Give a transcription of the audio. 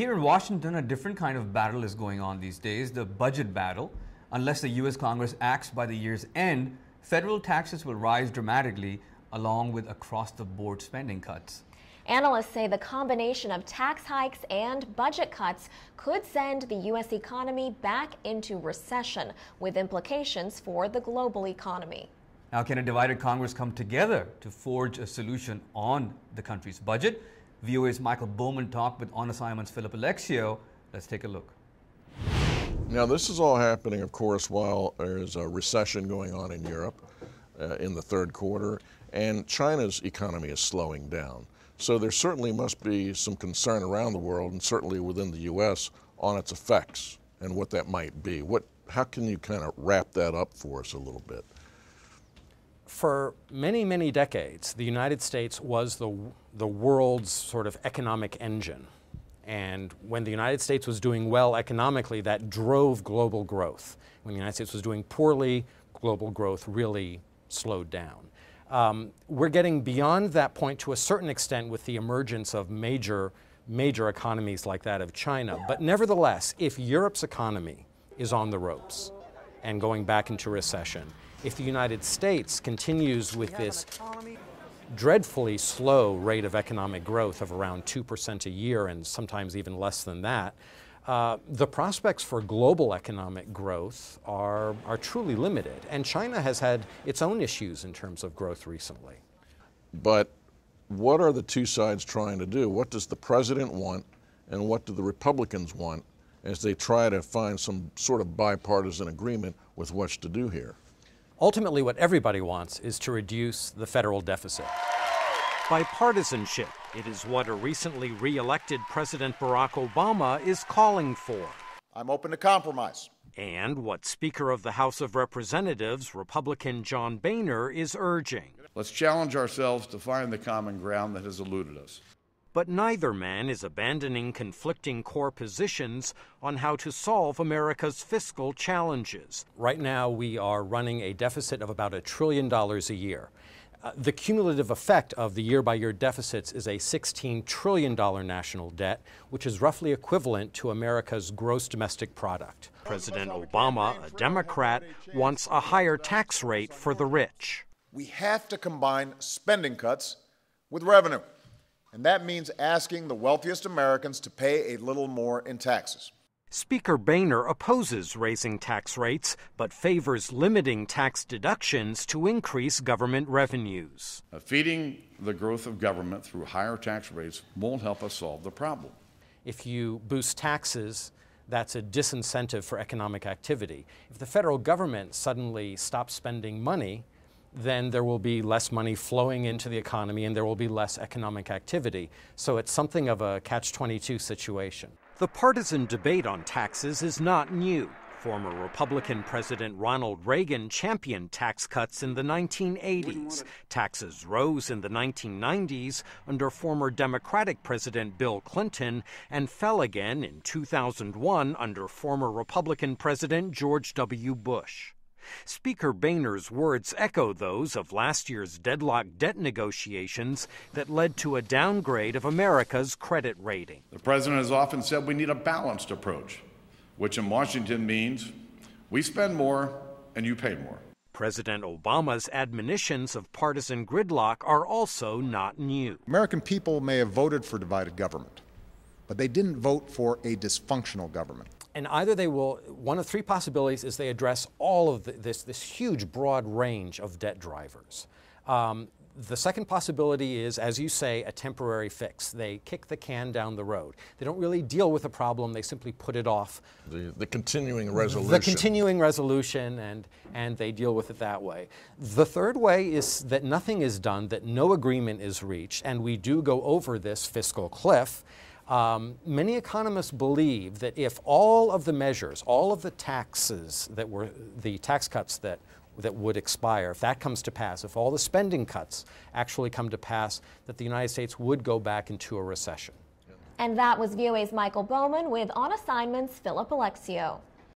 Here in Washington, a different kind of battle is going on these days, the budget battle. Unless the U.S. Congress acts by the year's end, federal taxes will rise dramatically, along with across-the-board spending cuts. Analysts say the combination of tax hikes and budget cuts could send the U.S. economy back into recession, with implications for the global economy. Now, can a divided Congress come together to forge a solution on the country's budget? VOA's Michael Bowman talked with On Assignment's Alexiou. Let's take a look. Now, this is all happening, of course, while there's a recession going on in Europe in the third quarter, and China's economy is slowing down. So there certainly must be some concern around the world, and certainly within the U.S., on its effects and what that might be. How can you kind of wrap that up for us a little bit? For many, many decades, the United States was the world's sort of economic engine. And when the United States was doing well economically, that drove global growth. When the United States was doing poorly, global growth really slowed down. We're getting beyond that point to a certain extent with the emergence of major economies like that of China. But nevertheless, if Europe's economy is on the ropes and going back into recession, if the United States continues with this dreadfully slow rate of economic growth of around 2% a year and sometimes even less than that, the prospects for global economic growth are truly limited. And China has had its own issues in terms of growth recently. But what are the two sides trying to do? What does the president want, and what do the Republicans want as they try to find some sort of bipartisan agreement with what's to do here? Ultimately, what everybody wants is to reduce the federal deficit. Bipartisanship, it is what a recently re-elected President Barack Obama is calling for. I'm open to compromise. And what Speaker of the House of Representatives, Republican John Boehner, is urging. Let's challenge ourselves to find the common ground that has eluded us. But neither man is abandoning conflicting core positions on how to solve America's fiscal challenges. Right now, we are running a deficit of about $1 trillion a year. The cumulative effect of the year-by-year deficits is a $16 trillion national debt, which is roughly equivalent to America's gross domestic product. President Obama, a Democrat, wants a higher tax rate for the rich. We have to combine spending cuts with revenue. And that means asking the wealthiest Americans to pay a little more in taxes. Speaker Boehner opposes raising tax rates, but favors limiting tax deductions to increase government revenues. Feeding the growth of government through higher tax rates won't help us solve the problem. If you boost taxes, that's a disincentive for economic activity. If the federal government suddenly stops spending money, then there will be less money flowing into the economy and there will be less economic activity. So it's something of a catch-22 situation. The partisan debate on taxes is not new. Former Republican President Ronald Reagan championed tax cuts in the 1980s. Taxes rose in the 1990s under former Democratic President Bill Clinton and fell again in 2001 under former Republican President George W. Bush. Speaker Boehner's words echo those of last year's deadlocked debt negotiations that led to a downgrade of America's credit rating. The president has often said we need a balanced approach, which in Washington means we spend more and you pay more. President Obama's admonitions of partisan gridlock are also not new. American people may have voted for divided government, but they didn't vote for a dysfunctional government. And either they will, one of three possibilities is they address all of this huge broad range of debt drivers. The second possibility is, as you say, a temporary fix. They kick the can down the road. They don't really deal with the problem, they simply put it off. The continuing resolution. The continuing resolution, and they deal with it that way. The third way is that nothing is done, that no agreement is reached, and we do go over this fiscal cliff. Many economists believe that if all of the measures, all of the taxes that were, the tax cuts that would expire, if that comes to pass, if all the spending cuts actually come to pass, that the United States would go back into a recession. And that was VOA's Michael Bowman with On Assignment's Alexiou.